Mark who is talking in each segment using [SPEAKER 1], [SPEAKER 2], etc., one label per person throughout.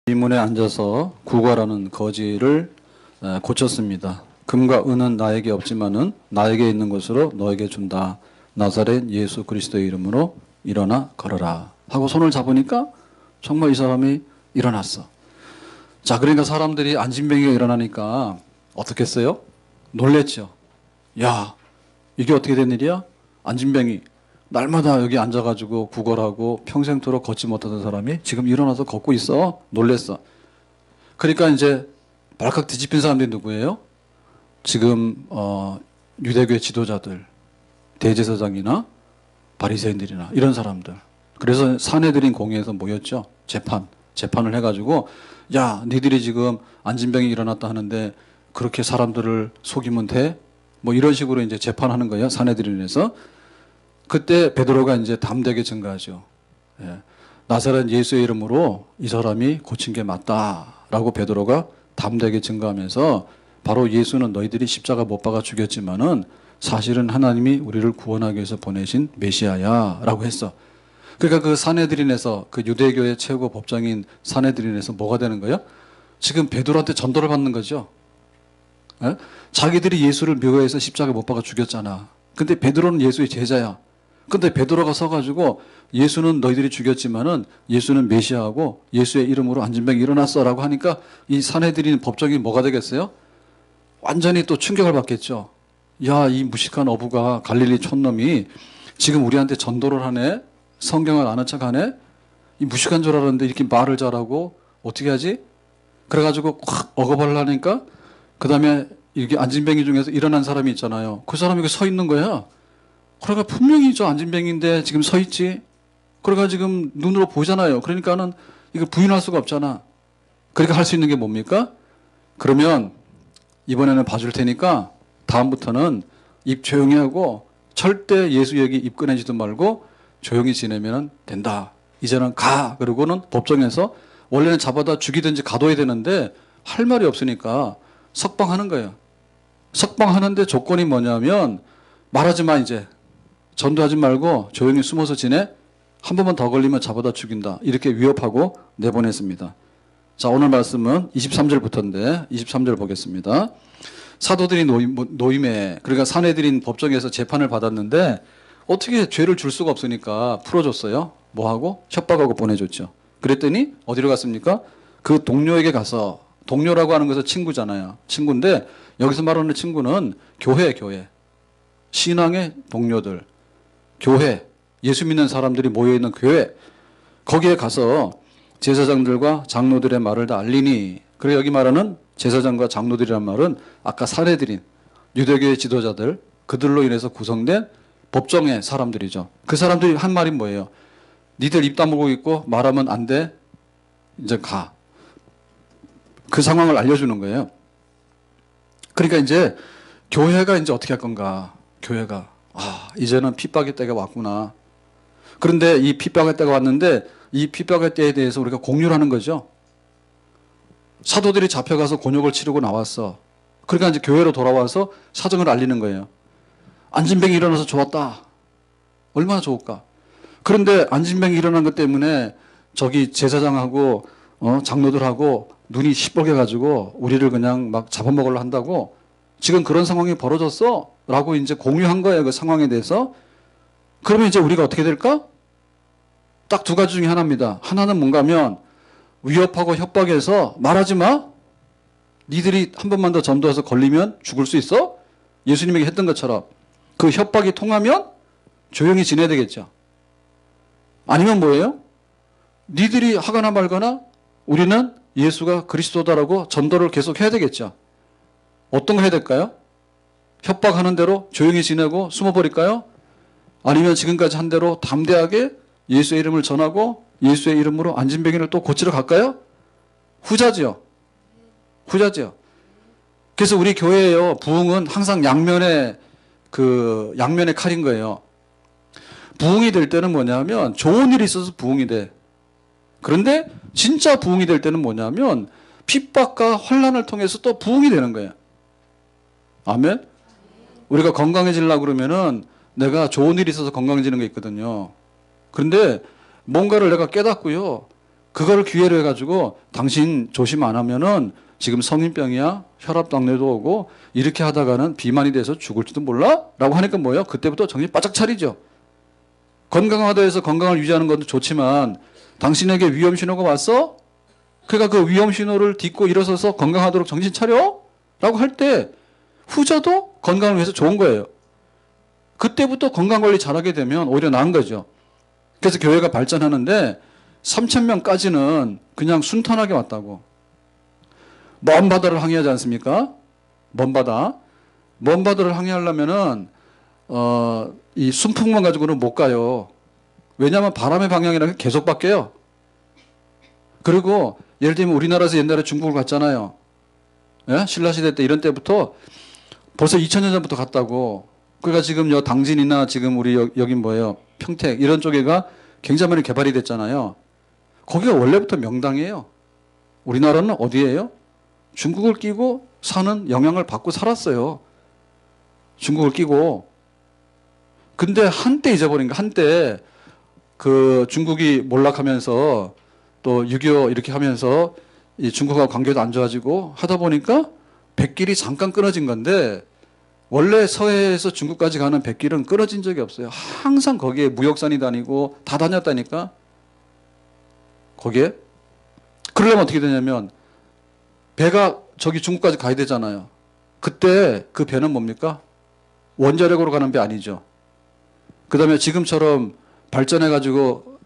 [SPEAKER 1] 이문에 앉아서 구걸하는 거지를 고쳤습니다. 금과 은은 나에게 없지만은 나에게 있는 것으로 너에게 준다. 나사렛 예수 그리스도의 이름으로 일어나 걸어라 하고 손을 잡으니까 정말 이 사람이 일어났어. 자, 그러니까 사람들이 안진뱅이가 일어나니까 어떻게 했어요? 놀랬죠. 야, 이게 어떻게 된 일이야? 안진뱅이 날마다 여기 앉아가지고 구걸하고 평생토록 걷지 못하던 사람이 지금 일어나서 걷고 있어. 놀랬어. 그러니까 이제 발칵 뒤집힌 사람들이 누구예요? 지금 유대교의 지도자들, 대제사장이나 바리새인들이나 이런 사람들. 그래서 산헤드린 공회에서 모였죠. 재판을 해가지고 야, 니들이 지금 안진뱅이 일어났다 하는데 그렇게 사람들을 속이면 돼? 뭐 이런 식으로 이제 재판하는 거예요. 산헤드린에서. 그때 베드로가 이제 담대하게 증거하죠. 예. 나사렛 예수의 이름으로 이 사람이 고친 게 맞다라고 베드로가 담대하게 증거하면서 바로 예수는 너희들이 십자가 못 박아 죽였지만은 사실은 하나님이 우리를 구원하기 위해서 보내신 메시아야라고 했어. 그러니까 그 산헤드린에서 그 유대교의 최고 법정인 산헤드린에서 뭐가 되는 거예요? 지금 베드로한테 전도를 받는 거죠. 예? 자기들이 예수를 묘해서 십자가 못 박아 죽였잖아. 근데 베드로는 예수의 제자야. 근데 베드로가 서가지고 예수는 너희들이 죽였지만은 예수는 메시아하고 예수의 이름으로 안진뱅이 일어났어라고 하니까 이 산헤드린 법정이 뭐가 되겠어요? 완전히 또 충격을 받겠죠. 야, 이 무식한 어부가 갈릴리 촌놈이 지금 우리한테 전도를 하네? 성경을 아는 척 하네? 이 무식한 줄 알았는데 이렇게 말을 잘하고 어떻게 하지? 그래가지고 확 억압하려니까 그 다음에 이게 안진뱅이 중에서 일어난 사람이 있잖아요. 그 사람이 서 있는 거야. 그러니까 분명히 저 안진뱅인데 지금 서 있지. 그러니까 지금 눈으로 보잖아요. 그러니까는 이거 부인할 수가 없잖아. 그러니까 할 수 있는 게 뭡니까? 그러면 이번에는 봐줄 테니까 다음부터는 입 조용히 하고 절대 예수 얘기 입 꺼내지도 말고 조용히 지내면 된다. 이제는 가. 그러고는 법정에서 원래는 잡아다 죽이든지 가둬야 되는데 할 말이 없으니까 석방하는 거예요. 석방하는데 조건이 뭐냐면 말하지 마 이제. 전도하지 말고 조용히 숨어서 지내. 한 번만 더 걸리면 잡아다 죽인다. 이렇게 위협하고 내보냈습니다. 자, 오늘 말씀은 23절부터인데 23절 보겠습니다. 사도들이 노임에 그러니까 산헤드린 법정에서 재판을 받았는데 어떻게 죄를 줄 수가 없으니까 풀어줬어요. 뭐하고? 협박하고 보내줬죠. 그랬더니 어디로 갔습니까? 그 동료에게 가서 동료라고 하는 것은 친구잖아요. 친구인데 여기서 말하는 친구는 교회. 신앙의 동료들. 교회, 예수 믿는 사람들이 모여있는 교회, 거기에 가서 제사장들과 장로들의 말을 다 알리니, 그리고 여기 말하는 제사장과 장로들이란 말은 아까 산헤드린 유대교의 지도자들, 그들로 인해서 구성된 법정의 사람들이죠. 그 사람들이 한 말이 뭐예요? 니들 입 다물고 있고 말하면 안 돼. 이제 가. 그 상황을 알려주는 거예요. 그러니까 이제 교회가 이제 어떻게 할 건가? 교회가. 이제는 핍박의 때가 왔구나. 그런데 이 핍박의 때가 왔는데 이 핍박의 때에 대해서 우리가 공유를 하는 거죠. 사도들이 잡혀가서 곤욕을 치르고 나왔어. 그러니까 이제 교회로 돌아와서 사정을 알리는 거예요. 안진뱅이 일어나서 좋았다. 얼마나 좋을까. 그런데 안진뱅이 일어난 것 때문에 저기 제사장하고 장로들하고 눈이 시뻘게 가지고 우리를 그냥 막 잡아먹으려 한다고 지금 그런 상황이 벌어졌어 라고 이제 공유한 거예요. 그 상황에 대해서. 그러면 이제 우리가 어떻게 될까? 딱 두 가지 중에 하나입니다. 하나는 뭔가 하면 위협하고 협박해서 말하지 마. 니들이 한 번만 더 전도해서 걸리면 죽을 수 있어? 예수님에게 했던 것처럼. 그 협박이 통하면 조용히 지내야 되겠죠. 아니면 뭐예요? 니들이 하거나 말거나 우리는 예수가 그리스도다라고 전도를 계속 해야 되겠죠. 어떤 거 해야 될까요? 협박하는 대로 조용히 지내고 숨어버릴까요? 아니면 지금까지 한 대로 담대하게 예수의 이름을 전하고 예수의 이름으로 안진뱅이를 또 고치러 갈까요? 후자지요. 그래서 우리 교회에요. 부흥은 항상 양면의 칼인 거예요. 부흥이 될 때는 뭐냐면 좋은 일이 있어서 부흥이 돼. 그런데 진짜 부흥이 될 때는 뭐냐면 핍박과 환난을 통해서 또 부흥이 되는 거예요. 아멘? 우리가 건강해지려고 그러면은 내가 좋은 일이 있어서 건강해지는 게 있거든요. 그런데 뭔가를 내가 깨닫고요. 그걸 기회로 해가지고 당신 조심 안 하면은 지금 성인병이야, 혈압 당뇨도 오고 이렇게 하다가는 비만이 돼서 죽을지도 몰라? 라고 하니까 뭐예요? 그때부터 정신 바짝 차리죠. 건강하다 해서 건강을 유지하는 것도 좋지만 당신에게 위험 신호가 왔어? 그러니까 그 위험 신호를 딛고 일어서서 건강하도록 정신 차려? 라고 할 때 후자도 건강을 위해서 좋은 거예요. 그때부터 건강관리 잘하게 되면 오히려 나은 거죠. 그래서 교회가 발전하는데 3,000명까지는 그냥 순탄하게 왔다고. 먼 바다를 항해하지 않습니까? 먼 바다. 먼 바다를 항해하려면은 이 순풍만 가지고는 못 가요. 왜냐하면 바람의 방향이라는 게 계속 바뀌어요. 그리고 예를 들면 우리나라에서 옛날에 중국을 갔잖아요. 예? 신라시대 때 이런 때부터 벌써 2000년 전부터 갔다고. 그러니까 지금 당진이나 지금 우리 여기 뭐예요? 평택 이런 쪽에가 굉장히 많이 개발이 됐잖아요. 거기가 원래부터 명당이에요. 우리나라는 어디예요? 중국을 끼고 사는 영향을 받고 살았어요. 중국을 끼고. 근데 한때 잊어버린 거. 한때 그 중국이 몰락하면서 또 6.25 이렇게 하면서 이 중국하고 관계도 안 좋아지고 하다 보니까 백길이 잠깐 끊어진 건데 원래 서해에서 중국까지 가는 백길은 끊어진 적이 없어요. 항상 거기에 무역선이 다니고 다 다녔다니까. 거기에. 그러려면 어떻게 되냐면 배가 저기 중국까지 가야 되잖아요. 그때 그 배는 뭡니까? 원자력으로 가는 배 아니죠. 그 다음에 지금처럼 발전해가지고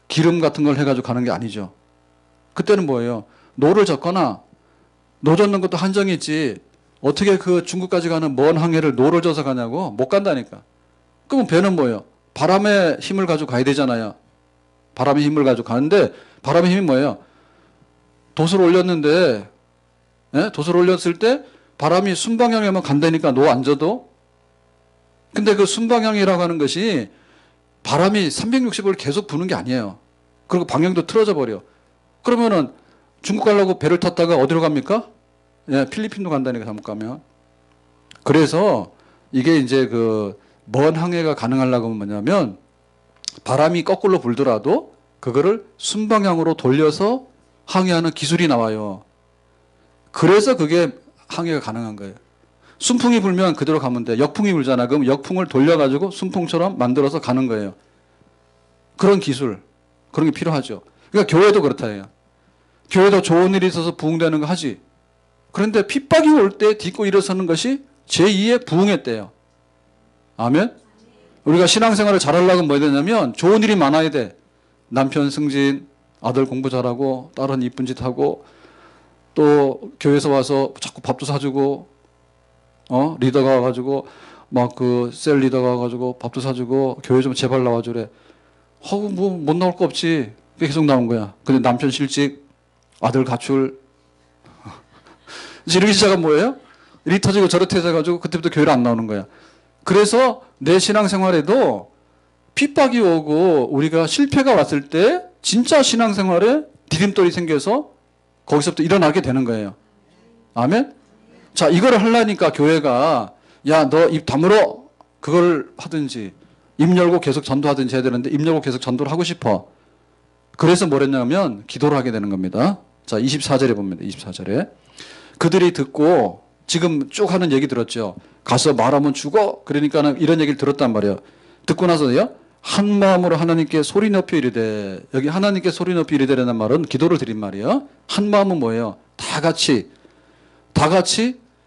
[SPEAKER 1] 기름 같은 걸 해가지고 가는 게 아니죠. 그때는 뭐예요? 노를 젓거나 노 젓는 것도 한정이 있지. 어떻게 그 중국까지 가는 먼 항해를 노를 져서 가냐고? 못 간다니까. 그럼 배는 뭐예요? 바람의 힘을 가지고 가야 되잖아요. 바람의 힘을 가지고 가는데 바람의 힘이 뭐예요? 돛을 올렸는데 돛을 올렸을 때 바람이 순방향에만 간다니까 노 안 져도. 근데 그 순방향이라고 하는 것이 바람이 360을 계속 부는 게 아니에요. 그리고 방향도 틀어져 버려. 그러면은 중국 가려고 배를 탔다가 어디로 갑니까? 예, 필리핀도 간다니까 잘못 가면. 그래서 이게 이제 그 먼 항해가 가능하려고 하면 뭐냐면 바람이 거꾸로 불더라도 그거를 순방향으로 돌려서 항해하는 기술이 나와요. 그래서 그게 항해가 가능한 거예요. 순풍이 불면 그대로 가면 돼. 역풍이 불잖아. 그럼 역풍을 돌려가지고 순풍처럼 만들어서 가는 거예요. 그런 기술, 그런 게 필요하죠. 그러니까 교회도 그렇다예요. 교회도 좋은 일이 있어서 부흥되는 거 하지. 그런데 핍박이 올 때 딛고 일어서는 것이 제2의 부흥의 때예요. 아멘? 우리가 신앙생활을 잘하려면 뭐 해야 되냐면 좋은 일이 많아야 돼. 남편 승진, 아들 공부 잘하고, 딸은 이쁜 짓 하고, 또 교회에서 와서 자꾸 밥도 사주고, 리더가 와가지고 막 그 셀 리더가 와가지고 밥도 사주고 교회 좀 제발 나와주래. 뭐 못 나올 거 없지. 계속 나온 거야. 근데 남편 실직, 아들 가출. 이렇게 시작은 뭐예요? 이리 터지고 저리 터져가지고 그때부터 교회를 안 나오는 거야. 그래서 내 신앙생활에도 핍박이 오고 우리가 실패가 왔을 때 진짜 신앙생활에 디딤돌이 생겨서 거기서부터 일어나게 되는 거예요. 아멘? 자, 이거를 하려니까 교회가 야, 너 입 다물어. 그걸 하든지 입 열고 계속 전도하든지 해야 되는데 입 열고 계속 전도를 하고 싶어. 그래서 뭘 했냐면 기도를 하게 되는 겁니다. 자, 24절에 봅니다. 24절에. 그들이 듣고 지금 쭉 하는 얘기 들었죠. 가서 말하면 죽어. 그러니까는 이런 얘기를 들었단 말이에요. 듣고 나서요. 한 마음으로 하나님께 소리 높여 이르되. 여기 하나님께 소리 높여 이르되라는 말은 기도를 드린 말이에요. 한 마음은 뭐예요? 다 같이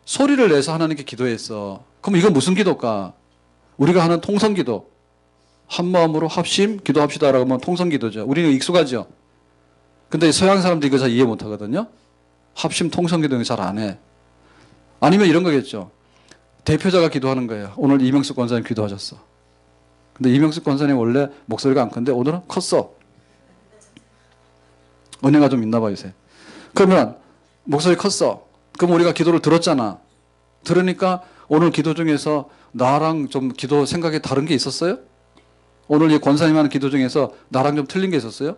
[SPEAKER 1] 소리를 내서 하나님께 기도했어. 그럼 이건 무슨 기도일까? 우리가 하는 통성기도. 한 마음으로 합심 기도합시다라고 하면 통성기도죠. 우리는 익숙하죠. 근데 서양 사람들이 이거 잘 이해 못 하거든요. 합심 통성기도는 잘 안 해. 아니면 이런 거겠죠. 대표자가 기도하는 거예요. 오늘 이명숙 권사님 기도하셨어. 근데 이명숙 권사님 원래 목소리가 안 큰데 오늘은 컸어. 은혜가 좀 있나 봐요, 요새. 그러면 목소리 컸어. 그럼 우리가 기도를 들었잖아. 들으니까 오늘 기도 중에서 나랑 좀 기도 생각이 다른 게 있었어요? 오늘 이 권사님 하는 기도 중에서 나랑 좀 틀린 게 있었어요?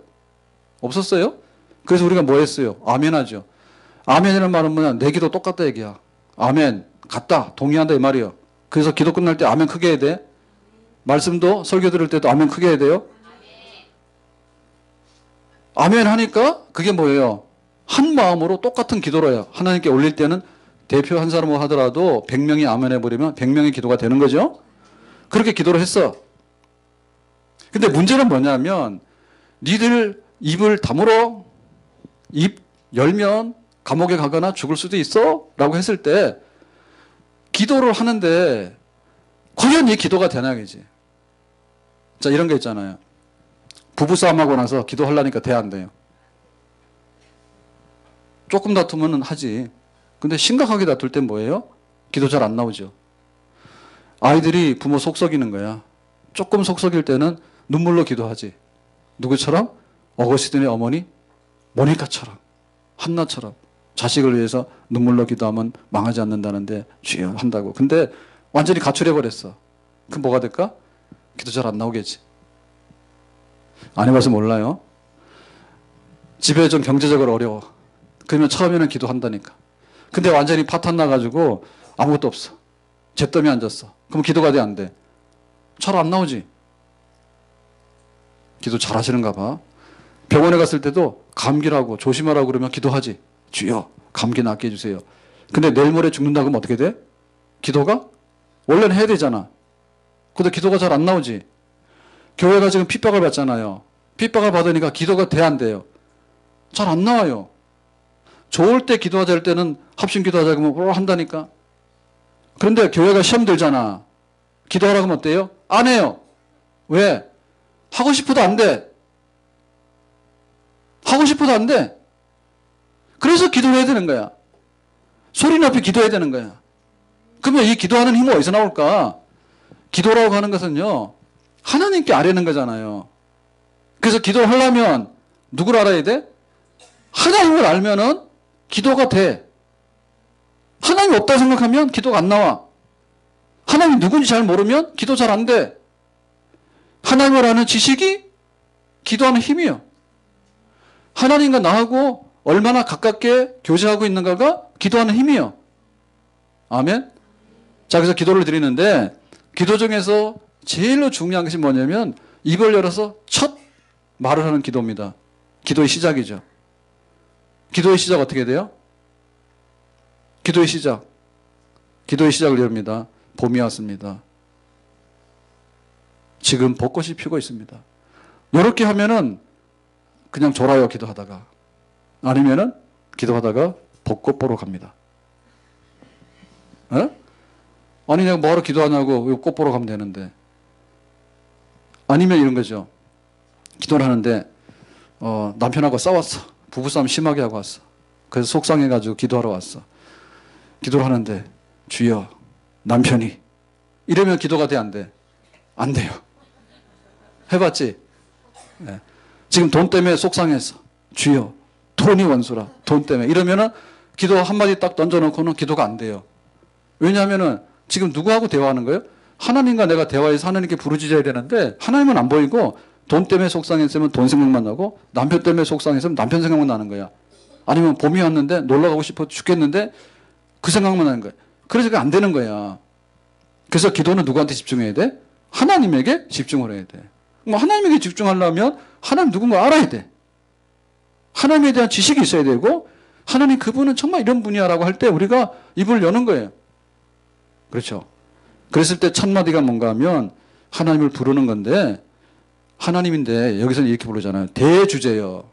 [SPEAKER 1] 없었어요? 그래서 우리가 뭐 했어요? 아멘 하죠. 아멘이라는 말은 뭐냐? 내 기도 똑같다 얘기야. 아멘. 같다. 동의한다 이 말이에요. 그래서 기도 끝날 때 아멘 크게 해야 돼. 말씀도 설교 들을 때도 아멘 크게 해야 돼요. 아멘 하니까 그게 뭐예요? 한 마음으로 똑같은 기도로 해요. 하나님께 올릴 때는 대표 한 사람을 하더라도 100명이 아멘 해버리면 100명의 기도가 되는 거죠. 그렇게 기도를 했어. 근데 문제는 뭐냐면 니들 입을 다물어. 입 열면 감옥에 가거나 죽을 수도 있어? 라고 했을 때 기도를 하는데 과연 이 기도가 되나 그지? 자, 이런 게 있잖아요. 부부싸움하고 나서 기도하려니까 돼 안 돼요? 조금 다투면 하지. 근데 심각하게 다툴 땐 뭐예요? 기도 잘 안 나오죠. 아이들이 부모 속썩이는 거야. 조금 속썩일 때는 눈물로 기도하지. 누구처럼? 어거스틴의 어머니 모니카처럼, 한나처럼 자식을 위해서 눈물로 기도하면 망하지 않는다는데 주여 한다고. 근데 완전히 가출해버렸어. 그럼 뭐가 될까? 기도 잘 안 나오겠지. 안 해봐서 몰라요. 집에 좀 경제적으로 어려워. 그러면 처음에는 기도한다니까. 근데 완전히 파탄 나가지고 아무것도 없어. 잿더미 앉았어. 그럼 기도가 돼, 안 돼? 잘 안 나오지. 기도 잘 하시는가 봐. 병원에 갔을 때도 감기라고 조심하라고 그러면 기도하지. 주여 감기 낫게 해주세요. 근데 내일 모레 죽는다 그러면 어떻게 돼? 기도가? 원래는 해야 되잖아. 근데 기도가 잘 안 나오지. 교회가 지금 핍박을 받잖아요. 핍박을 받으니까 기도가 돼, 안 돼요? 잘 안 나와요. 좋을 때 기도하자 할 때는 합심 기도하자 그러면 한다니까. 그런데 교회가 시험 들잖아. 기도하라고 하면 어때요? 안 해요. 왜? 하고 싶어도 안 돼. 하고 싶어도 안 돼. 그래서 기도해야 되는 거야. 소리 높이 기도해야 되는 거야. 그러면 이 기도하는 힘은 어디서 나올까? 기도라고 하는 것은요, 하나님께 아뢰는 거잖아요. 그래서 기도를 하려면 누구를 알아야 돼? 하나님을 알면은 기도가 돼. 하나님이 없다 생각하면 기도가 안 나와. 하나님이 누군지 잘 모르면 기도 잘 안 돼. 하나님을 아는 지식이 기도하는 힘이요. 하나님과 나하고 얼마나 가깝게 교제하고 있는가가 기도하는 힘이요. 아멘? 자, 그래서 기도를 드리는데 기도 중에서 제일로 중요한 것이 뭐냐면 입을 열어서 첫 말을 하는 기도입니다. 기도의 시작이죠. 기도의 시작 어떻게 돼요? 기도의 시작. 기도의 시작을 이럽니다. 봄이 왔습니다. 지금 벚꽃이 피고 있습니다. 이렇게 하면은 그냥 졸아요, 기도하다가. 아니면은 기도하다가 벚꽃 보러 갑니다. 에? 아니 내가 뭐하러 기도하냐고 꽃 보러 가면 되는데. 아니면 이런 거죠. 기도를 하는데 남편하고 싸웠어. 부부싸움 심하게 하고 왔어. 그래서 속상해가지고 기도하러 왔어. 기도를 하는데 주여 남편이 이러면 기도가 돼, 안 돼? 안 돼요. 해봤지? 네. 지금 돈 때문에 속상해서 주여 돈이 원수라 돈 때문에 이러면은 기도 한마디 딱 던져놓고는 기도가 안 돼요. 왜냐하면은 지금 누구하고 대화하는 거예요? 하나님과 내가 대화해서 하나님께 부르짖어야 되는데 하나님은 안 보이고 돈 때문에 속상했으면 돈 생각만 나고 남편 때문에 속상했으면 남편 생각만 나는 거야. 아니면 봄이 왔는데 놀러 가고 싶어 죽겠는데 그 생각만 나는 거야. 그래서 그게 안 되는 거야. 그래서 기도는 누구한테 집중해야 돼? 하나님에게 집중을 해야 돼. 뭐 하나님에게 집중하려면 하나님 누군가 알아야 돼. 하나님에 대한 지식이 있어야 되고 하나님 그분은 정말 이런 분이야라고 할 때 우리가 입을 여는 거예요. 그렇죠. 그랬을 때 첫 마디가 뭔가 하면 하나님을 부르는 건데 하나님인데 여기서는 이렇게 부르잖아요. 대주제여.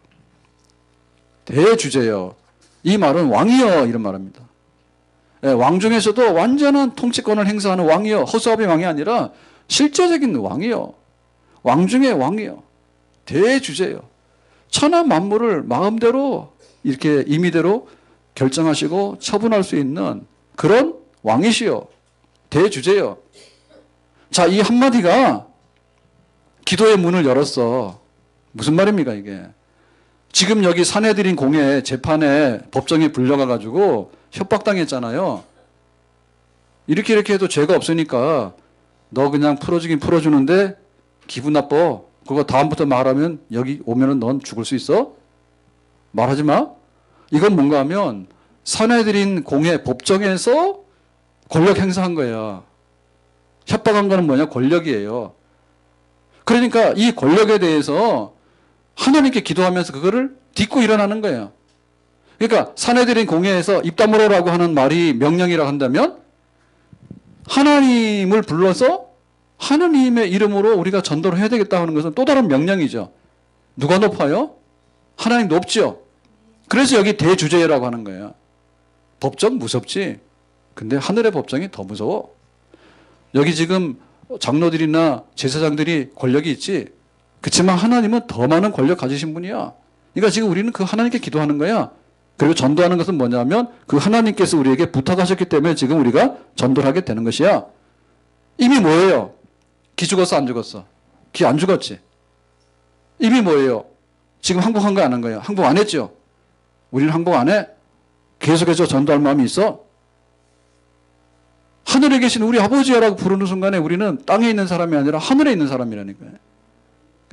[SPEAKER 1] 대주제여. 이 말은 왕이여 이런 말입니다. 예, 왕 중에서도 완전한 통치권을 행사하는 왕이여. 허수아비 왕이 아니라 실제적인 왕이여. 왕 중에 왕이여. 대주제여. 천하 만물을 마음대로 이렇게 임의대로 결정하시고 처분할 수 있는 그런 왕이시여. 대주제여. 자, 이 한마디가 기도의 문을 열었어. 무슨 말입니까 이게? 지금 여기 사내들인 공회 재판에 법정에 불려가가지고 협박당했잖아요. 이렇게 해도 죄가 없으니까 너 그냥 풀어주긴 풀어주는데 기분 나빠. 그거 다음부터 말하면 여기 오면은 넌 죽을 수 있어? 말하지 마. 이건 뭔가 하면 사내들인 공회 법정에서 권력 행사한 거야. 협박한 거는 뭐냐? 권력이에요. 그러니까 이 권력에 대해서 하나님께 기도하면서 그거를 딛고 일어나는 거예요. 그러니까 사내들인 공회에서 입 다물어라고 하는 말이 명령이라고 한다면 하나님을 불러서 하나님의 이름으로 우리가 전도를 해야 되겠다 하는 것은 또 다른 명령이죠. 누가 높아요? 하나님 높죠. 그래서 여기 대주제라고 하는 거예요. 법정 무섭지. 근데 하늘의 법정이 더 무서워. 여기 지금 장로들이나 제사장들이 권력이 있지. 그렇지만 하나님은 더 많은 권력 가지신 분이야. 그러니까 지금 우리는 그 하나님께 기도하는 거야. 그리고 전도하는 것은 뭐냐면 그 하나님께서 우리에게 부탁하셨기 때문에 지금 우리가 전도를 하게 되는 것이야. 이미 뭐예요? 기 죽었어 안 죽었어? 기 안 죽었지. 이미 뭐예요? 지금 항복한 거 안 한 거예요? 항복 안 했죠? 우리는 항복 안 해. 계속해서 전도할 마음이 있어. 하늘에 계신 우리 아버지야라고 부르는 순간에 우리는 땅에 있는 사람이 아니라 하늘에 있는 사람이라니까요.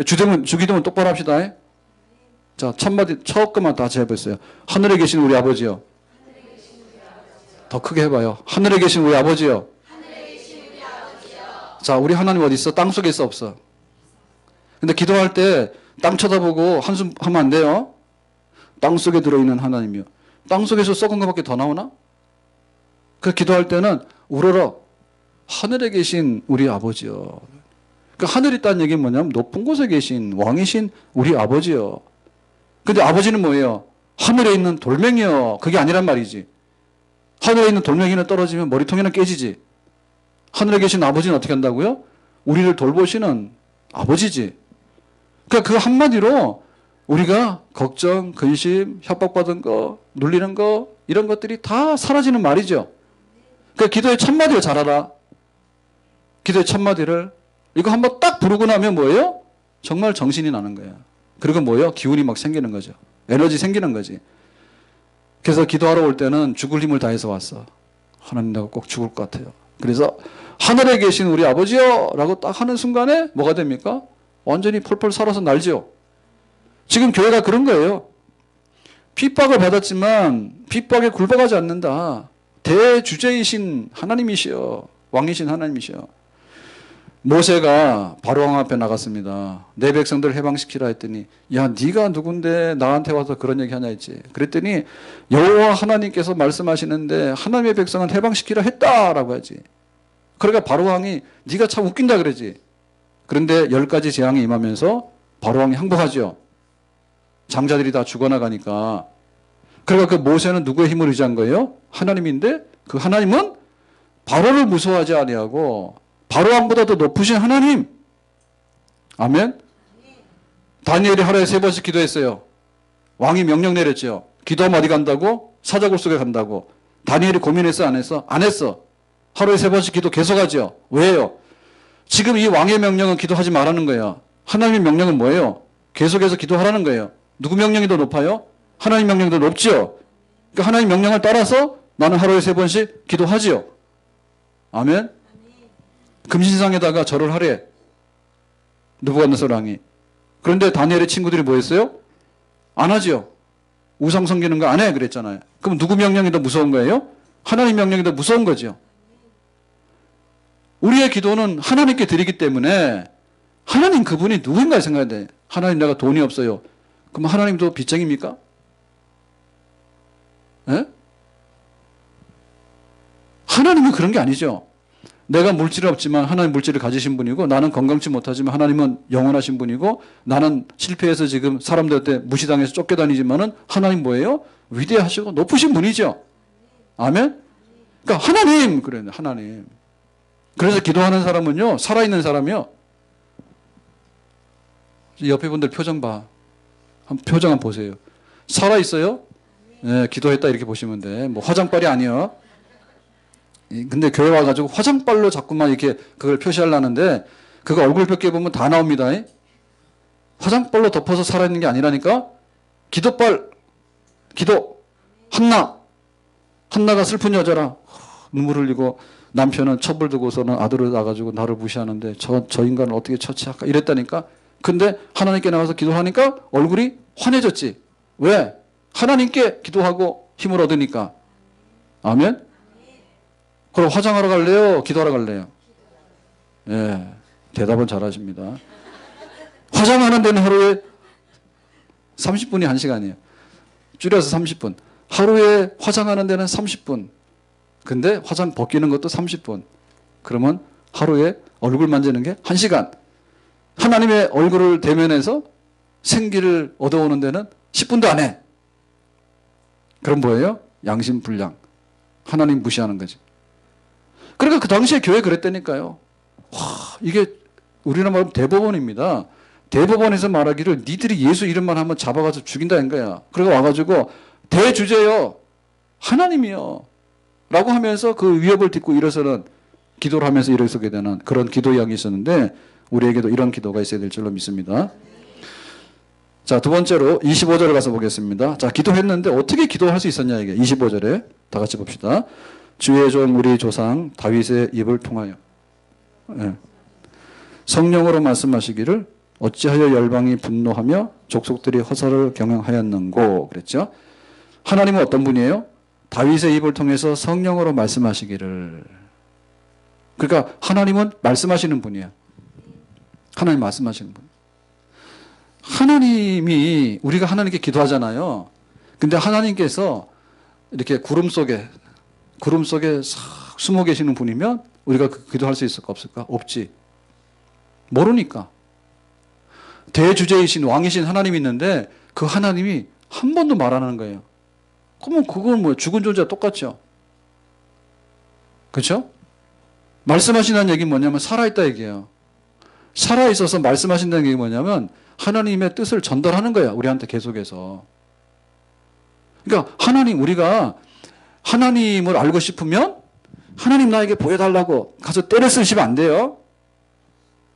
[SPEAKER 1] 주기도문 똑바로 합시다. 자, 첫 것만 다시 해보세요. 하늘에 계신 우리 아버지요. 더 크게 해봐요. 하늘에 계신 우리 아버지요. 자, 우리 하나님 어디 있어? 땅 속에 있어 없어? 근데 기도할 때 땅 쳐다보고 한숨 하면 안 돼요. 땅 속에 들어있는 하나님이요. 땅 속에서 썩은 것밖에 더 나오나? 그 기도할 때는 우러러 하늘에 계신 우리 아버지요. 그 하늘에 있다는 얘기는 뭐냐면 높은 곳에 계신 왕이신 우리 아버지요. 근데 아버지는 뭐예요? 하늘에 있는 돌멩이요. 그게 아니란 말이지. 하늘에 있는 돌멩이는 떨어지면 머리통에는 깨지지. 하늘에 계신 아버지는 어떻게 한다고요? 우리를 돌보시는 아버지지. 그러니까 그 한마디로 우리가 걱정, 근심, 협박받은 거, 눌리는 거 이런 것들이 다 사라지는 말이죠. 그러니까 기도의 첫마디를 잘하라. 기도의 첫마디를 이거 한번 딱 부르고 나면 뭐예요? 정말 정신이 나는 거예요. 그리고 뭐예요? 기운이 막 생기는 거죠. 에너지 생기는 거지. 그래서 기도하러 올 때는 죽을 힘을 다해서 왔어. 하나님 내가 꼭 죽을 것 같아요. 그래서 하늘에 계신 우리 아버지요 라고 딱 하는 순간에 뭐가 됩니까? 완전히 펄펄 살아서 날죠. 지금 교회가 그런 거예요. 핍박을 받았지만 핍박에 굴복하지 않는다. 대주제이신 하나님이시여. 왕이신 하나님이시여. 모세가 바로왕 앞에 나갔습니다. 내 백성들을 해방시키라 했더니 야 네가 누군데 나한테 와서 그런 얘기 하냐 했지. 그랬더니 여호와 하나님께서 말씀하시는데 하나님의 백성은 해방시키라 했다라고 하지. 그러니까 바로왕이 네가 참 웃긴다 그러지. 그런데 10가지 재앙이 임하면서 바로왕이 항복하죠. 장자들이 다 죽어나가니까. 그러니까 그 모세는 누구의 힘을 의지한 거예요? 하나님인데 그 하나님은 바로를 무서워하지 아니하고 바로왕보다 더 높으신 하나님. 아멘. 다니엘이 하루에 3번씩 기도했어요. 왕이 명령 내렸죠. 기도하면 어디 간다고? 사자굴 속에 간다고. 다니엘이 고민했어 안 했어? 안 했어. 하루에 3번씩 기도 계속하죠. 왜요? 지금 이 왕의 명령은 기도하지 말라는 거예요. 하나님의 명령은 뭐예요? 계속해서 기도하라는 거예요. 누구 명령이 더 높아요? 하나님 명령이 더 높지요. 그러니까 하나님 명령을 따라서 나는 하루에 3번씩 기도하지요. 아멘. 금신상에다가 절을 하래. 느부갓네살 왕이. 그런데 다니엘의 친구들이 뭐 했어요? 안 하지요. 우상 섬기는 거 안 해 그랬잖아요. 그럼 누구 명령이 더 무서운 거예요? 하나님 명령이 더 무서운 거죠. 우리의 기도는 하나님께 드리기 때문에 하나님 그분이 누군가 생각해야 돼. 하나님 내가 돈이 없어요. 그럼 하나님도 빚쟁입니까? 예? 하나님은 그런 게 아니죠. 내가 물질이 없지만 하나님 물질을 가지신 분이고 나는 건강치 못하지만 하나님은 영원하신 분이고 나는 실패해서 지금 사람들한테 무시당해서 쫓겨다니지만은 하나님 뭐예요? 위대하시고 높으신 분이죠. 아멘? 그러니까 하나님 그래요. 하나님. 그래서 기도하는 사람은요. 살아있는 사람이요. 옆에 분들 표정 봐. 표정 한번 보세요. 살아있어요? 네, 기도했다 이렇게 보시면 돼. 뭐 화장빨이 아니요. 근데 교회 와가지고 화장빨로 자꾸만 이렇게 그걸 표시하려는데 그거 얼굴 몇 개 보면 다 나옵니다. 화장빨로 덮어서 살아있는 게 아니라니까. 기도빨, 기도. 한나가 슬픈 여자라 눈물 흘리고 남편은 첩을 두고서는 아들을 낳아가지고 나를 무시하는데 저 인간을 어떻게 처치할까 이랬다니까. 근데 하나님께 나와서 기도하니까 얼굴이 환해졌지. 왜? 하나님께 기도하고 힘을 얻으니까. 아멘. 그럼 화장하러 갈래요? 기도하러 갈래요? 예, 대답은 잘하십니다. 화장하는 데는 하루에 30분이 1시간이에요. 줄여서 30분. 하루에 화장하는 데는 30분. 근데 화장 벗기는 것도 30분. 그러면 하루에 얼굴 만지는 게 1시간. 하나님의 얼굴을 대면해서 생기를 얻어오는 데는 10분도 안 해. 그럼 뭐예요? 양심불량. 하나님 무시하는 거지. 그러니까 그 당시에 교회 그랬다니까요. 와, 이게 우리나라 말하면 대법원입니다. 대법원에서 말하기를 니들이 예수 이름만 한번 잡아가지고 죽인다는 거야. 그러고 와가지고 대주제요. 하나님이요. 라고 하면서 그 위협을 딛고 일어서는 기도를 하면서 일어서게 되는 그런 기도 이야기 있었는데 우리에게도 이런 기도가 있어야 될 줄로 믿습니다. 자, 두 번째로 25절을 가서 보겠습니다. 자, 기도했는데 어떻게 기도할 수 있었냐 이게 25절에 다 같이 봅시다. 주의 종 우리 조상 다윗의 입을 통하여 성령으로 말씀하시기를 어찌하여 열방이 분노하며 족속들이 허사를 경영하였는고 그랬죠. 하나님은 어떤 분이에요? 다윗의 입을 통해서 성령으로 말씀하시기를. 그러니까 하나님은 말씀하시는 분이에요. 하나님 말씀하시는 분. 하나님이 우리가 하나님께 기도하잖아요. 근데 하나님께서 이렇게 구름 속에 싹 숨어 계시는 분이면 우리가 기도할 수 있을까 없을까? 없지. 모르니까. 대주제이신 왕이신 하나님이 있는데 그 하나님이 한 번도 말 안 하는 거예요. 그러면 그건 뭐 죽은 존재와 똑같죠. 그렇죠? 말씀하신다는 얘기는 뭐냐면 살아있다 얘기예요. 살아있어서 말씀하신다는 얘기는 뭐냐면 하나님의 뜻을 전달하는 거야. 우리한테 계속해서. 그러니까 우리가 하나님을 알고 싶으면 하나님 나에게 보여달라고 가서 떼를 쓰시면 안 돼요.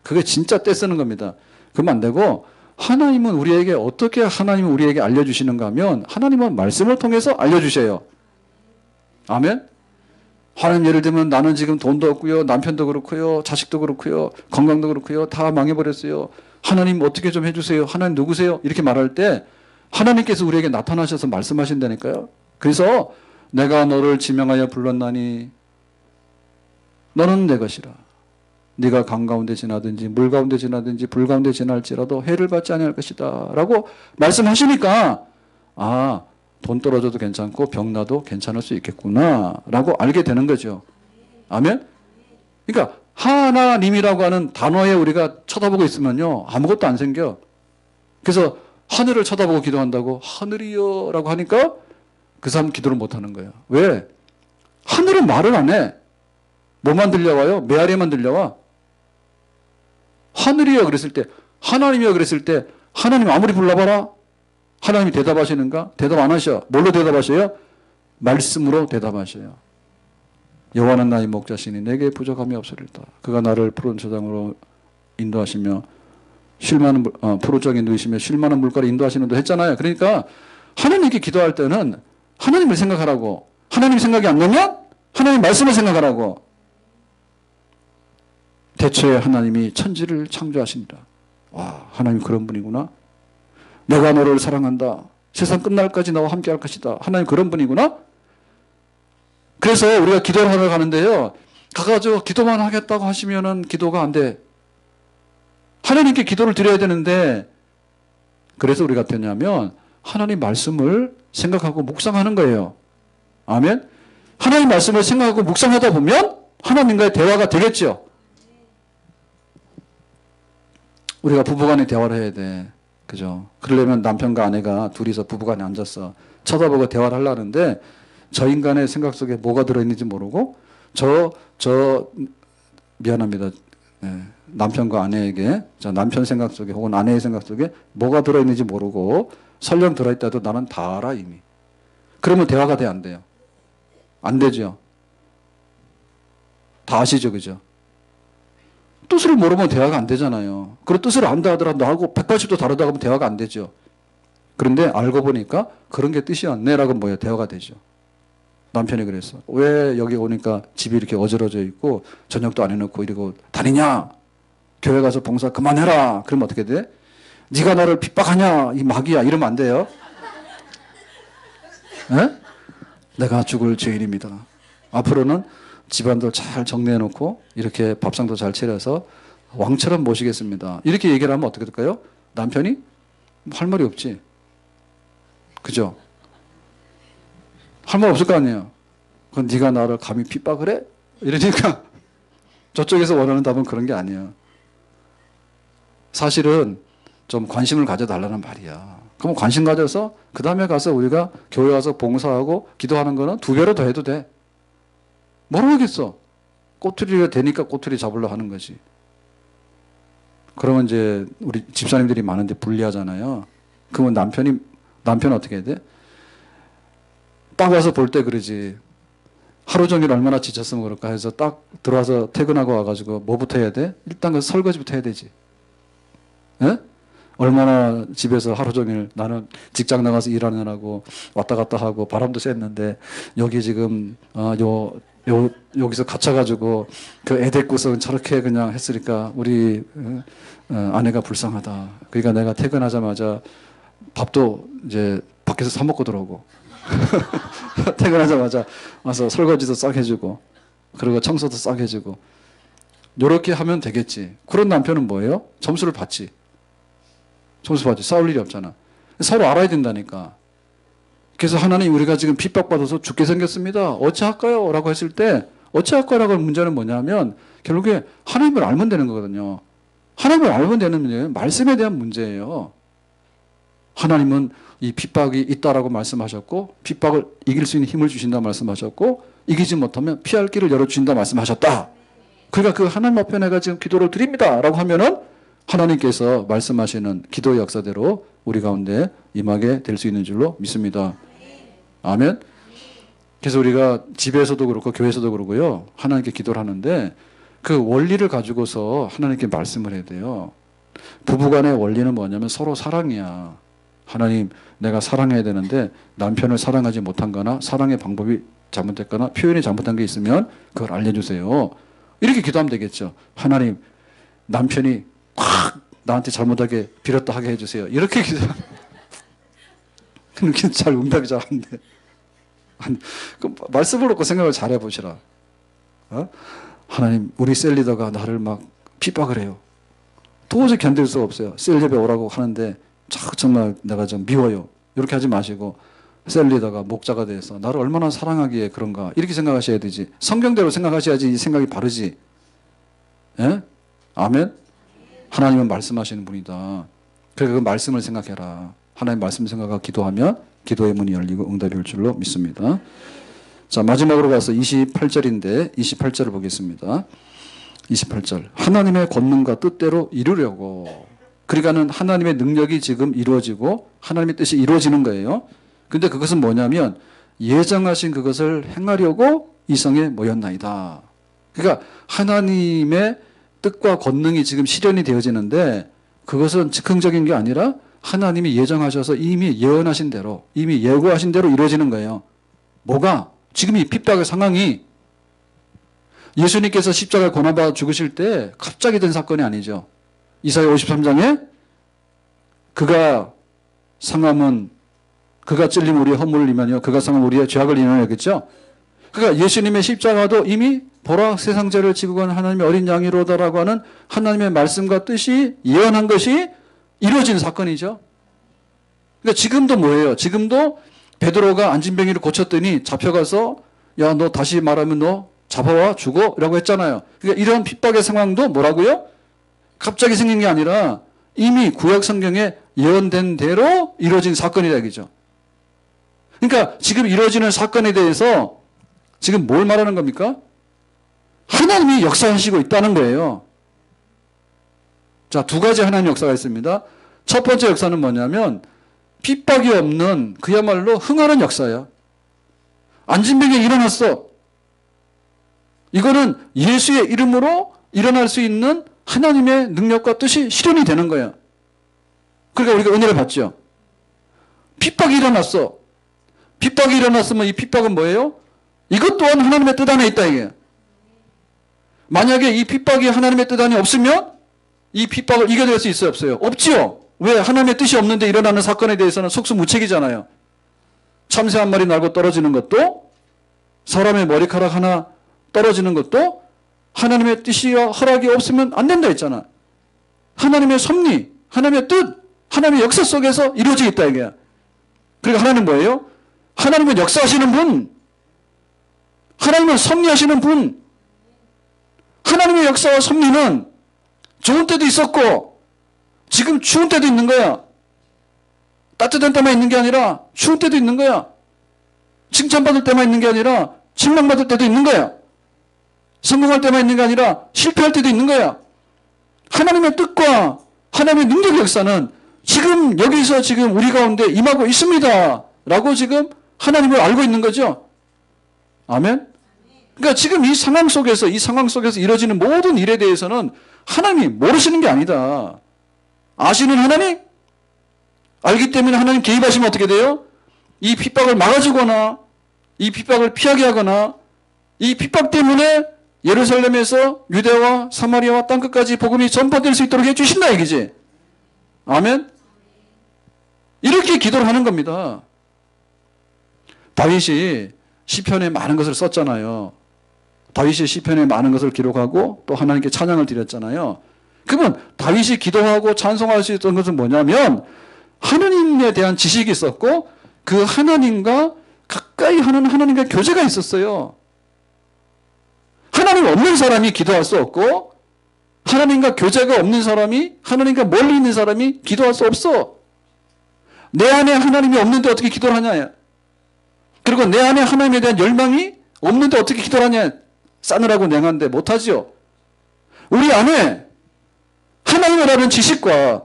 [SPEAKER 1] 그게 진짜 떼 쓰는 겁니다. 그러면 안 되고 하나님은 우리에게 어떻게 하나님은 우리에게 알려주시는가 하면 하나님은 말씀을 통해서 알려주셔요. 아멘? 하나님 예를 들면 나는 지금 돈도 없고요. 남편도 그렇고요. 자식도 그렇고요. 건강도 그렇고요. 다 망해버렸어요. 하나님 어떻게 좀 해주세요. 하나님 누구세요? 이렇게 말할 때 하나님께서 우리에게 나타나셔서 말씀하신다니까요. 그래서 내가 너를 지명하여 불렀나니 너는 내 것이라. 네가 강 가운데 지나든지 물 가운데 지나든지 불 가운데 지날지라도 해를 받지 아니할 것이다 라고 말씀하시니까 아, 돈 떨어져도 괜찮고 병 나도 괜찮을 수 있겠구나 라고 알게 되는 거죠. 아멘? 그러니까 하나님이라고 하는 단어에 우리가 쳐다보고 있으면요 아무것도 안 생겨. 그래서 하늘을 쳐다보고 기도한다고 하늘이여 라고 하니까 그 사람 기도를 못하는 거예요. 왜? 하늘은 말을 안 해. 뭐만 들려와요? 메아리만 들려와. 하늘이여 그랬을 때 하나님이여 그랬을 때 하나님 아무리 불러봐라 하나님이 대답하시는가? 대답 안 하셔. 뭘로 대답하셔요? 말씀으로 대답하셔요. 여호와는 나의 목자시니 내게 부족함이 없으리다. 그가 나를 푸른 저장으로 인도하시며 푸른 쪽에 누이시며 쉴 만한 물가로 인도하시는도 했잖아요. 그러니까 하나님께 기도할 때는 하나님을 생각하라고. 하나님 생각이 안 나면 하나님 말씀을 생각하라고. 대초에 하나님이 천지를 창조하신다. 와, 하나님 그런 분이구나. 내가 너를 사랑한다. 세상 끝날까지 나와 함께 할 것이다. 하나님 그런 분이구나. 그래서 우리가 기도를 하러 가는데요. 가가지고 기도만 하겠다고 하시면은 기도가 안 돼. 하나님께 기도를 드려야 되는데 그래서 우리가 되냐면 하나님 말씀을 생각하고 묵상하는 거예요. 아멘. 하나님 말씀을 생각하고 묵상하다 보면 하나님과의 대화가 되겠죠. 우리가 부부간에 대화를 해야 돼. 그죠? 그러려면 남편과 아내가 둘이서 부부간에 앉아서 쳐다보고 대화를 하려는데 저 인간의 생각 속에 뭐가 들어있는지 모르고 미안합니다. 네. 남편과 아내에게 남편 생각 속에 혹은 아내의 생각 속에 뭐가 들어있는지 모르고 설령 들어있다 해도 나는 다 알아 이미. 그러면 대화가 돼 안 돼요? 안 되죠. 다 아시죠? 그죠? 뜻을 모르면 대화가 안 되잖아요. 그리고 뜻을 안다 하더라도 나하고 180도 다르다고 하면 대화가 안 되죠. 그런데 알고 보니까 그런 게 뜻이었네 라고 뭐예요? 대화가 되죠. 남편이 그랬어. 왜 여기 오니까 집이 이렇게 어지러져 있고 저녁도 안 해놓고 이러고 다니냐? 교회 가서 봉사 그만해라. 그러면 어떻게 돼? 네가 나를 핍박하냐? 이 마귀야. 이러면 안 돼요. 에? 내가 죽을 죄인입니다. 앞으로는 집안도 잘 정리해놓고 이렇게 밥상도 잘 차려서 왕처럼 모시겠습니다. 이렇게 얘기를 하면 어떻게 될까요? 남편이 할 말이 없지. 그죠? 할 말 없을 거 아니에요. 그건 네가 나를 감히 핍박을 해? 이러니까 저쪽에서 원하는 답은 그런 게 아니에요. 사실은 좀 관심을 가져달라는 말이야. 그럼 관심 가져서 그 다음에 가서 우리가 교회 와서 봉사하고 기도하는 거는 2배로 더 해도 돼. 뭐라고 하겠어? 꼬투리가 되니까 꼬투리 잡으려 하는 거지. 그러면 이제 우리 집사님들이 많은데 불리하잖아요. 그러면 남편 어떻게 해야 돼? 딱 와서 볼 때 그러지. 하루 종일 얼마나 지쳤으면 그럴까 해서 딱 들어와서 퇴근하고 와가지고 뭐부터 해야 돼? 일단 그 설거지부터 해야 되지. 예? 얼마나 집에서 하루 종일 나는 직장 나가서 일하느라고 왔다 갔다 하고 바람도 쐈는데 여기 지금 여기서 갇혀가지고 그 애 데리고서 저렇게 그냥 했으니까 우리 아내가 불쌍하다. 그러니까 내가 퇴근하자마자 밥도 이제 밖에서 사 먹고 들어오고 퇴근하자마자 와서 설거지도 싹 해주고 그리고 청소도 싹 해주고 요렇게 하면 되겠지. 그런 남편은 뭐예요? 점수를 받지. 점수 받지. 싸울 일이 없잖아. 서로 알아야 된다니까. 그래서 하나님 우리가 지금 핍박받아서 죽게 생겼습니다. 어찌할까요? 라고 했을 때 어찌할까라고 하는 문제는 뭐냐면 결국에 하나님을 알면 되는 거거든요. 하나님을 알면 되는 문제는 말씀에 대한 문제예요. 하나님은 이 핍박이 있다라고 말씀하셨고 핍박을 이길 수 있는 힘을 주신다 말씀하셨고 이기지 못하면 피할 길을 열어주신다 말씀하셨다. 그러니까 그 하나님 앞에 내가 지금 기도를 드립니다 라고 하면은 하나님께서 말씀하시는 기도의 역사대로 우리 가운데 임하게 될 수 있는 줄로 믿습니다. 아멘. 그래서 우리가 집에서도 그렇고 교회에서도 그러고요. 하나님께 기도를 하는데 그 원리를 가지고서 하나님께 말씀을 해야 돼요. 부부간의 원리는 뭐냐면 서로 사랑이야. 하나님 내가 사랑해야 되는데 남편을 사랑하지 못한 거나 사랑의 방법이 잘못됐거나 표현이 잘못한 게 있으면 그걸 알려주세요. 이렇게 기도하면 되겠죠. 하나님 남편이 확 나한테 잘못하게 빌었다 하게 해주세요. 이렇게 기도하면 그렇게 잘 응답이 잘 안 돼. 그 말씀을 놓고 생각을 잘 해보시라. 하나님 우리 셀리더가 나를 막 핍박을 해요. 도저히 견딜 수가 없어요. 셀 예배 오라고 하는데 정말 내가 좀 미워요. 이렇게 하지 마시고 셀리더가 목자가 돼서 나를 얼마나 사랑하기에 그런가 이렇게 생각하셔야 되지. 성경대로 생각하셔야지 이 생각이 바르지. 예? 아멘? 하나님은 말씀하시는 분이다. 그러니까 그 말씀을 생각해라. 하나님 말씀 생각하고 기도하면 기도의 문이 열리고 응답이 올 줄로 믿습니다. 자, 마지막으로 가서 28절인데 28절을 보겠습니다. 28절. 하나님의 권능과 뜻대로 이루려고. 그러니까는 하나님의 능력이 지금 이루어지고 하나님의 뜻이 이루어지는 거예요. 근데 그것은 뭐냐면 예정하신 그것을 행하려고 이 성에 모였나이다. 그러니까 하나님의 뜻과 권능이 지금 실현이 되어지는데 그것은 즉흥적인 게 아니라 하나님이 예정하셔서 이미 예언하신 대로 이미 예고하신 대로 이루어지는 거예요. 뭐가? 지금 이 핍박의 상황이 예수님께서 십자가에 고난받아 죽으실 때 갑자기 된 사건이 아니죠. 이사야 53장에 그가 상함은 그가 찔림 우리의 허물을 이면요 그가 상함 우리의 죄악을 이면요 그랬죠. 그러니까 예수님의 십자가도 이미 보라 세상 죄를 지고 간 하나님의 어린 양이로다라고 하는 하나님의 말씀과 뜻이 예언한 것이 이루어진 사건이죠. 그러니까 지금도 뭐예요? 지금도 베드로가 안진뱅이를 고쳤더니 잡혀가서 야 너 다시 말하면 너 잡아와 죽어 라고 했잖아요. 그러니까 이런 핍박의 상황도 뭐라고요? 갑자기 생긴 게 아니라 이미 구약 성경에 예언된 대로 이루어진 사건이다 이거죠. 그러니까 지금 이루어지는 사건에 대해서 지금 뭘 말하는 겁니까? 하나님이 역사하시고 있다는 거예요. 자, 2가지 하나님 역사가 있습니다. 첫 번째 역사는 뭐냐면 핍박이 없는 그야말로 흥하는 역사예요. 안진뱅이 일어났어. 이거는 예수의 이름으로 일어날 수 있는 하나님의 능력과 뜻이 실현이 되는 거예요. 그러니까 우리가 은혜를 받죠. 핍박이 일어났어. 핍박이 일어났으면 이 핍박은 뭐예요? 이것 또한 하나님의 뜻 안에 있다 이게. 만약에 이 핍박이 하나님의 뜻 안에 없으면 이 핍박을 이겨낼 수 있어요 없어요? 없지요. 왜? 하나님의 뜻이 없는데 일어나는 사건에 대해서는 속수무책이잖아요. 참새 한 마리 날고 떨어지는 것도 사람의 머리카락 하나 떨어지는 것도 하나님의 뜻이와 허락이 없으면 안 된다 했잖아. 하나님의 섭리, 하나님의 뜻, 하나님의 역사 속에서 이루어지겠다 이게. 그러니까 하나님 뭐예요? 하나님은 역사하시는 분, 하나님은 섭리하시는 분. 하나님의 역사와 섭리는 좋은 때도 있었고 지금 추운 때도 있는 거야. 따뜻한 때만 있는 게 아니라 추운 때도 있는 거야. 칭찬받을 때만 있는 게 아니라 책망받을 때도 있는 거야. 성공할 때만 있는 게 아니라 실패할 때도 있는 거야. 하나님의 뜻과 하나님의 능력의 역사는 지금 여기서 지금 우리 가운데 임하고 있습니다 라고 지금 하나님을 알고 있는 거죠. 아멘. 그러니까 지금 이 상황 속에서 이루어지는 모든 일에 대해서는 하나님이 모르시는 게 아니다. 아시는 하나님? 알기 때문에 하나님 개입하시면 어떻게 돼요? 이 핍박을 막아주거나 이 핍박을 피하게 하거나 이 핍박 때문에 예루살렘에서 유대와 사마리아와 땅끝까지 복음이 전파될 수 있도록 해주신다 얘기지. 아멘. 이렇게 기도를 하는 겁니다. 다윗이 시편에 많은 것을 썼잖아요. 다윗이 시편에 많은 것을 기록하고 또 하나님께 찬양을 드렸잖아요. 그러면 다윗이 기도하고 찬송할 수 있던 것은 뭐냐면 하나님에 대한 지식이 있었고 그 하나님과 가까이 하는 하나님과 교제가 있었어요. 하나님 없는 사람이 기도할 수 없고 하나님과 교제가 없는 사람이 하나님과 멀리 있는 사람이 기도할 수 없어. 내 안에 하나님이 없는데 어떻게 기도를 하냐. 그리고 내 안에 하나님에 대한 열망이 없는데 어떻게 기도를 하냐. 싸늘하고 냉한데 못하죠. 우리 안에 하나님을 아는 지식과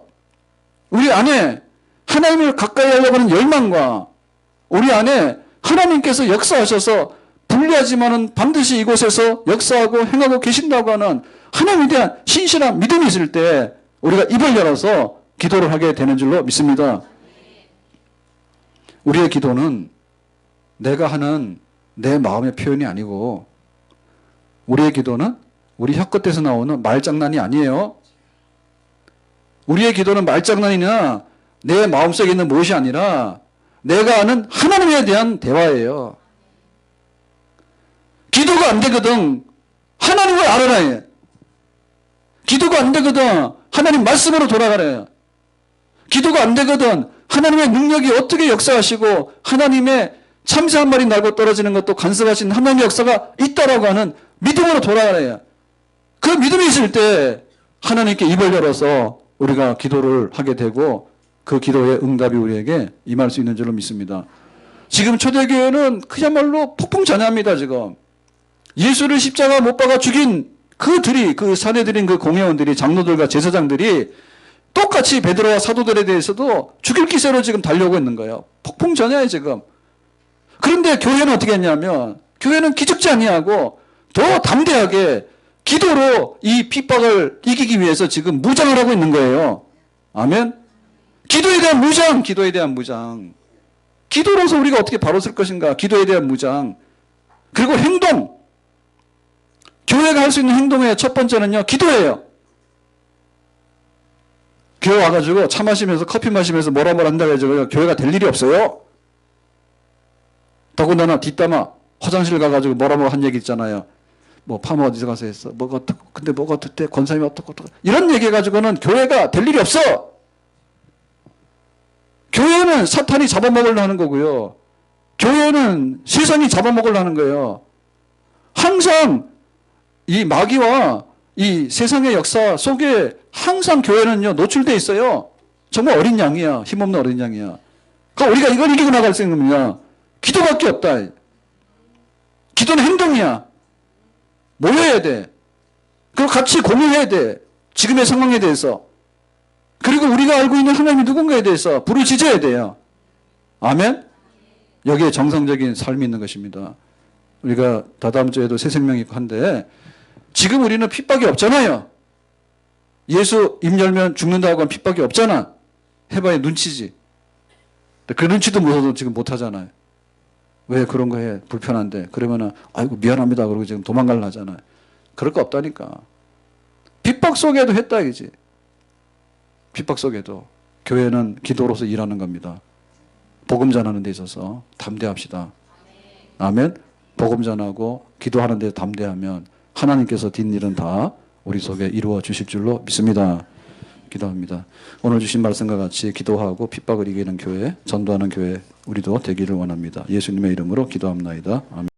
[SPEAKER 1] 우리 안에 하나님을 가까이 하려고 하는 열망과 우리 안에 하나님께서 역사하셔서 불리하지만은 반드시 이곳에서 역사하고 행하고 계신다고 하는 하나님에 대한 신실한 믿음이 있을 때 우리가 입을 열어서 기도를 하게 되는 줄로 믿습니다. 우리의 기도는 내가 하는 내 마음의 표현이 아니고 우리의 기도는 우리 혀끝에서 나오는 말장난이 아니에요. 우리의 기도는 말장난이나 내 마음속에 있는 무엇이 아니라 내가 아는 하나님에 대한 대화예요. 기도가 안 되거든 하나님을 알아라 해. 기도가 안 되거든 하나님 말씀으로 돌아가래. 기도가 안 되거든 하나님의 능력이 어떻게 역사하시고 하나님의 참새 한 마리 날고 떨어지는 것도 간섭하신 하나님의 역사가 있다라고 하는 믿음으로 돌아가래. 그 믿음이 있을 때 하나님께 입을 열어서 우리가 기도를 하게 되고 그 기도의 응답이 우리에게 임할 수 있는 줄로 믿습니다. 지금 초대교회는 그야말로 폭풍전야입니다. 지금 예수를 십자가 못 박아 죽인 그 사내들인 그 공회원들이 장로들과 제사장들이 똑같이 베드로와 사도들에 대해서도 죽일 기세로 지금 달려오고 있는 거예요. 폭풍전야에 지금. 그런데 교회는 어떻게 했냐면 교회는 기죽지 아니하고 더 담대하게 기도로 이 핍박을 이기기 위해서 지금 무장을 하고 있는 거예요. 아멘. 기도에 대한 무장, 기도에 대한 무장. 기도로서 우리가 어떻게 바로 쓸 것인가? 기도에 대한 무장. 그리고 행동. 교회가 할 수 있는 행동의 첫 번째는요, 기도예요. 교회 와가지고 차 마시면서 커피 마시면서 뭐라 한다고 해가지고 교회가 될 일이 없어요. 더군다나 뒷담화 화장실 가가지고 뭐라 한 얘기 있잖아요. 뭐 파모 어디서 가서 했어. 뭐가 어떻고 근데 뭐가 어떻대 권사님이 어떻고 이런 얘기 해가지고는 교회가 될 일이 없어. 교회는 사탄이 잡아먹으려 하는 거고요. 교회는 세상이 잡아먹으려 하는 거예요. 항상 이 마귀와 이 세상의 역사 속에 항상 교회는요 노출되어 있어요. 정말 어린 양이야. 힘없는 어린 양이야. 그러니까 우리가 이걸 이기고 나갈 수 있는 거냐? 기도밖에 없다. 기도는 행동이야. 모여야 돼. 그리고 같이 공유해야 돼. 지금의 상황에 대해서. 그리고 우리가 알고 있는 하나님이 누군가에 대해서 부르짖어야 돼요. 아멘? 여기에 정상적인 삶이 있는 것입니다. 우리가 다다음 주에도 새 생명이 있고 한데 지금 우리는 핍박이 없잖아요. 예수 입 열면 죽는다고 하면 핍박이 없잖아. 해봐야 눈치지. 그 눈치도 무서워도 지금 못하잖아요. 왜 그런 거 해? 불편한데. 그러면은 아이고 미안합니다. 그러고 지금 도망가려 하잖아요. 그럴 거 없다니까. 핍박 속에도 했다 이거지. 핍박 속에도 교회는 기도로서 일하는 겁니다. 복음 전하는 데 있어서 담대합시다. 아멘. 복음 전하고 기도하는 데 담대하면 하나님께서 뒷일은 다 우리 속에 이루어 주실 줄로 믿습니다. 기도합니다. 오늘 주신 말씀과 같이 기도하고 핍박을 이기는 교회, 전도하는 교회 우리도 되기를 원합니다. 예수님의 이름으로 기도합나이다. 아멘.